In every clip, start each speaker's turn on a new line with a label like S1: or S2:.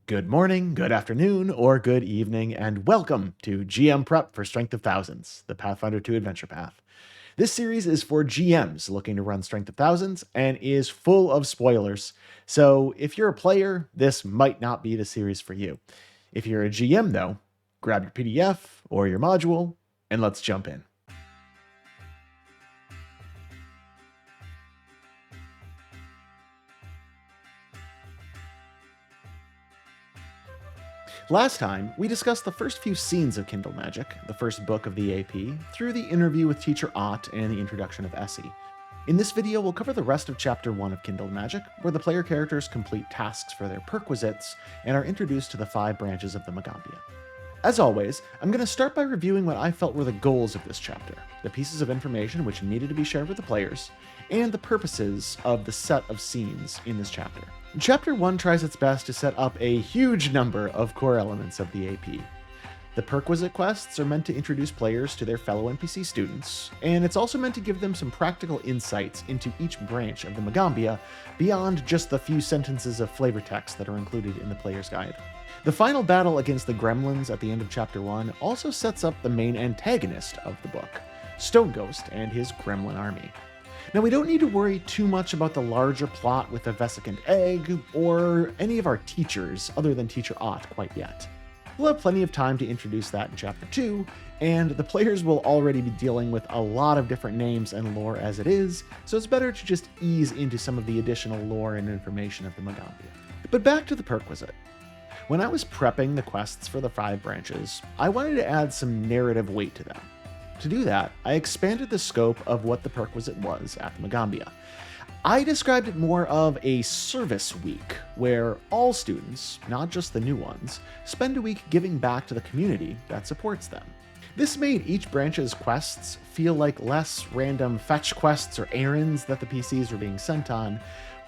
S1: Good morning, good afternoon, or good evening, and welcome to GM Prep for Strength of Thousands, the Pathfinder 2 Adventure Path. This series is for GMs looking to run Strength of Thousands and is full of spoilers. So if you're a player, this might not be the series for you. If you're a GM though, grab your PDF or your module and let's jump in. Last time, we discussed the first few scenes of Kindled Magic, the first book of the AP, through the interview with Teacher Ott and the introduction of Essie. In this video, we'll cover the rest of Chapter 1 of Kindled Magic, where the player characters complete tasks for their Perquisites and are introduced to the 5 branches of the Magambia. As always, I'm going to start by reviewing what I felt were the goals of this chapter, the pieces of information which needed to be shared with the players, and the purposes of the set of scenes in this chapter. Chapter 1 tries its best to set up a huge number of core elements of the AP. The Perquisite quests are meant to introduce players to their fellow NPC students, and it's also meant to give them some practical insights into each branch of the Magambia beyond just the few sentences of flavor text that are included in the player's guide. The final battle against the gremlins at the end of Chapter 1 also sets up the main antagonist of the book, Stone Ghost and his gremlin army. Now, we don't need to worry too much about the larger plot with the vesicant egg or any of our teachers other than Teacher Ott quite yet. We'll have plenty of time to introduce that in Chapter 2, and the players will already be dealing with a lot of different names and lore as it is, so it's better to just ease into some of the additional lore and information of the Magambia. But back to the Perquisite. When I was prepping the quests for the 5 branches, I wanted to add some narrative weight to them. To do that, I expanded the scope of what the Perquisite was at the Magambia. I described it more of a service week, where all students, not just the new ones, spend a week giving back to the community that supports them. This made each branch's quests feel like less random fetch quests or errands that the PCs were being sent on,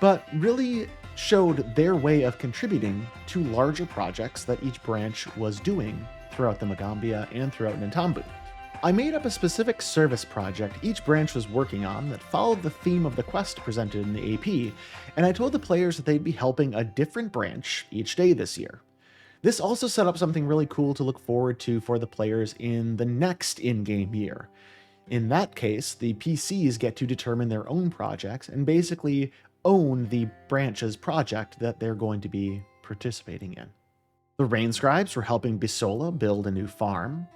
S1: but really showed their way of contributing to larger projects that each branch was doing throughout the Magambia and throughout Nantambu. I made up a specific service project each branch was working on that followed the theme of the quest presented in the AP, and I told the players that they'd be helping a different branch each day this year. This also set up something really cool to look forward to for the players in the next in-game year. In that case, the PCs get to determine their own projects and basically own the branch's project that they're going to be participating in. The Rain Scribes were helping Bisola build a new farm.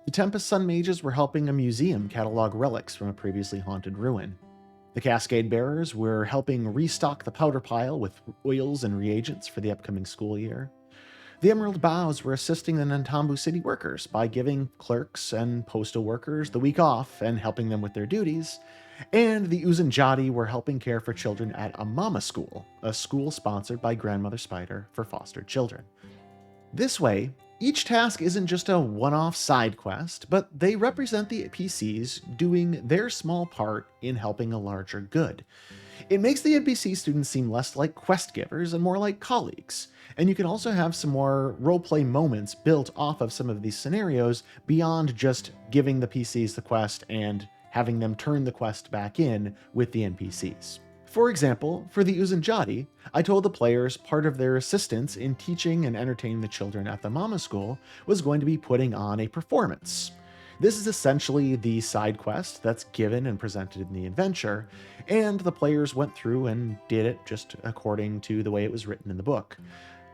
S1: The Tempest Sun Mages were helping a museum catalog relics from a previously haunted ruin. The Cascade Bearers were helping restock the powder pile with oils and reagents for the upcoming school year. The Emerald Boughs were assisting the Nantambu city workers by giving clerks and postal workers the week off and helping them with their duties. And the Uzanjati were helping care for children at a Mama School, a school sponsored by Grandmother Spider for fostered children. This way, each task isn't just a one-off side quest, but they represent the PCs doing their small part in helping a larger good. It makes the NPC students seem less like quest givers and more like colleagues, and you can also have some more roleplay moments built off of some of these scenarios beyond just giving the PCs the quest and having them turn the quest back in with the NPCs. For example, for the Uzanjati, I told the players part of their assistance in teaching and entertaining the children at the Mama School was going to be putting on a performance. This is essentially the side quest that's given and presented in the adventure, and the players went through and did it just according to the way it was written in the book.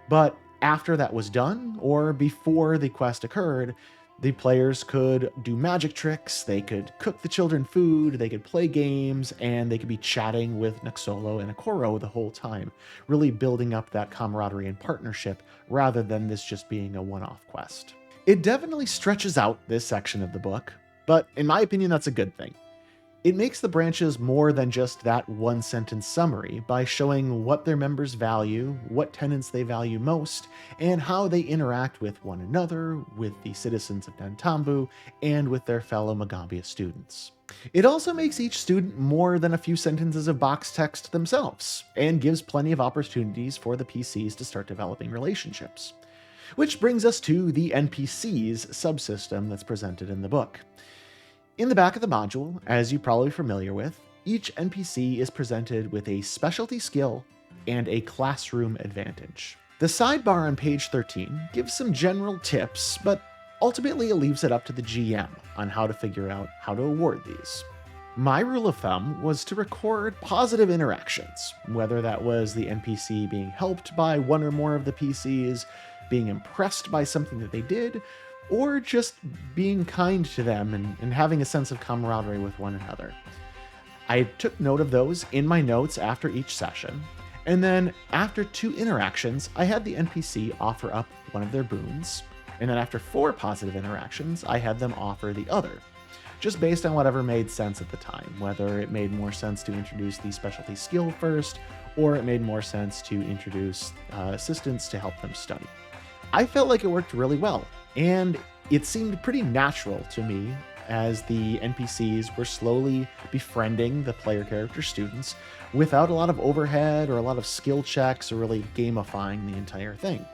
S1: But after that was done, or before the quest occurred, the players could do magic tricks, they could cook the children food, they could play games, and they could be chatting with Naxolo and Akoro the whole time, really building up that camaraderie and partnership rather than this just being a one-off quest. It definitely stretches out this section of the book, but in my opinion that's a good thing. It makes the branches more than just that one-sentence summary by showing what their members value, what tenets they value most, and how they interact with one another, with the citizens of Nantambu, and with their fellow Magambia students. It also makes each student more than a few sentences of box text themselves, and gives plenty of opportunities for the PCs to start developing relationships. Which brings us to the NPCs subsystem that's presented in the book. In the back of the module, as you're probably familiar with, each NPC is presented with a specialty skill and a classroom advantage. The sidebar on page 13 gives some general tips, but ultimately it leaves it up to the GM on how to figure out how to award these. My rule of thumb was to record positive interactions, whether that was the NPC being helped by one or more of the PCs, being impressed by something that they did, or just being kind to them and having a sense of camaraderie with one another. I took note of those in my notes after each session, and then after 2 interactions, I had the NPC offer up one of their boons, and then after 4 positive interactions, I had them offer the other, just based on whatever made sense at the time, whether it made more sense to introduce the specialty skill first, or it made more sense to introduce assistants to help them study. I felt like it worked really well, and it seemed pretty natural to me as the NPCs were slowly befriending the player character students without a lot of overhead or a lot of skill checks or really gamifying the entire thing.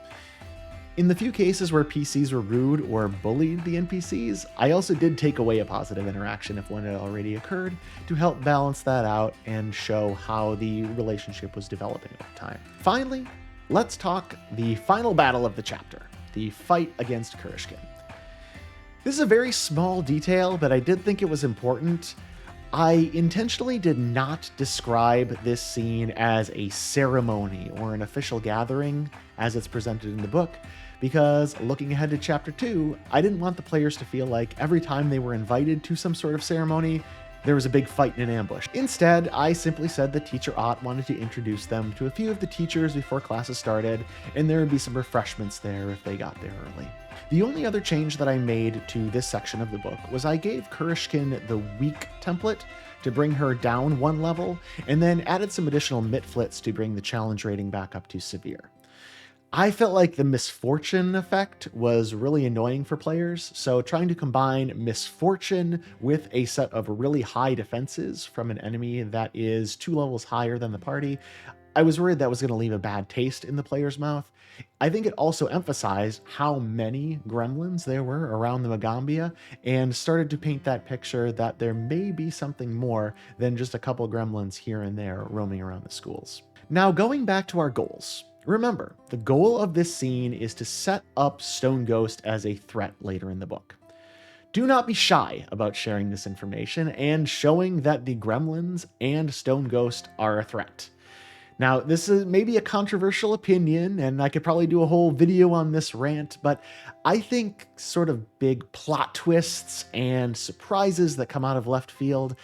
S1: In the few cases where PCs were rude or bullied the NPCs, I also did take away a positive interaction if one had already occurred to help balance that out and show how the relationship was developing over time. Finally, let's talk the final battle of the chapter, the fight against Kurishkin. This is a very small detail, but I did think it was important. I intentionally did not describe this scene as a ceremony or an official gathering as it's presented in the book, because looking ahead to chapter 2, I didn't want the players to feel like every time they were invited to some sort of ceremony, there was a big fight and an ambush. Instead, I simply said that Teacher Ott wanted to introduce them to a few of the teachers before classes started, and there would be some refreshments there if they got there early. The only other change that I made to this section of the book was I gave Kurishkin the weak template to bring her down 1 level, and then added some additional mitflits to bring the challenge rating back up to severe. I felt like the misfortune effect was really annoying for players, so trying to combine misfortune with a set of really high defenses from an enemy that is 2 levels higher than the party, I was worried that was going to leave a bad taste in the player's mouth. I think it also emphasized how many gremlins there were around the Magambia and started to paint that picture that there may be something more than just a couple gremlins here and there roaming around the schools. Now, going back to our goals. Remember, the goal of this scene is to set up Stone Ghost as a threat later in the book. Do not be shy about sharing this information and showing that the gremlins and Stone Ghost are a threat. Now, this is maybe a controversial opinion, and I could probably do a whole video on this rant, but I think sort of big plot twists and surprises that come out of left field,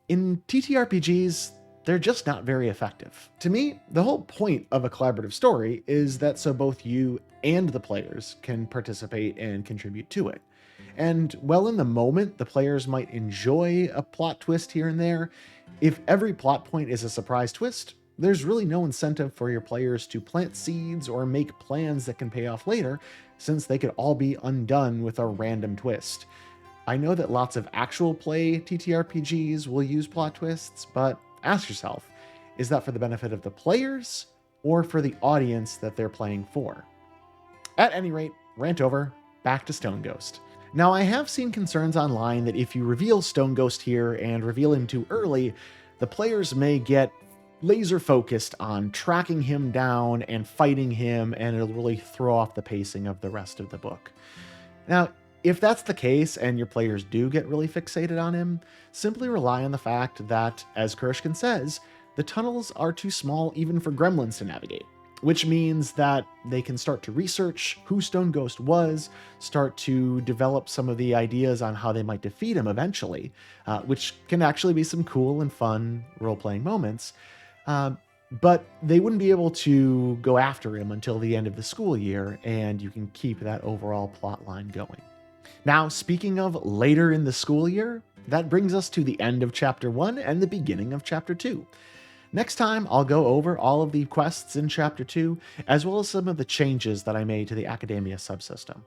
S1: in TTRPGs, they're just not very effective. To me, the whole point of a collaborative story is that so both you and the players can participate and contribute to it. And while in the moment, the players might enjoy a plot twist here and there, if every plot point is a surprise twist, there's really no incentive for your players to plant seeds or make plans that can pay off later, since they could all be undone with a random twist. I know that lots of actual play TTRPGs will use plot twists, but ask yourself, is that for the benefit of the players or for the audience that they're playing for? At any rate, rant over, back to Stone Ghost. Now, I have seen concerns online that if you reveal Stone Ghost here and reveal him too early, the players may get laser focused on tracking him down and fighting him, and it'll really throw off the pacing of the rest of the book. Now, if that's the case and your players do get really fixated on him, simply rely on the fact that, as Kurishkin says, the tunnels are too small even for gremlins to navigate, which means that they can start to research who Stone Ghost was, start to develop some of the ideas on how they might defeat him eventually, which can actually be some cool and fun role-playing moments. But they wouldn't be able to go after him until the end of the school year, and you can keep that overall plot line going. Now, speaking of later in the school year, that brings us to the end of Chapter 1 and the beginning of Chapter 2. Next time, I'll go over all of the quests in Chapter 2, as well as some of the changes that I made to the Academia subsystem.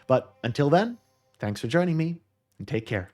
S1: But until then, thanks for joining me, and take care.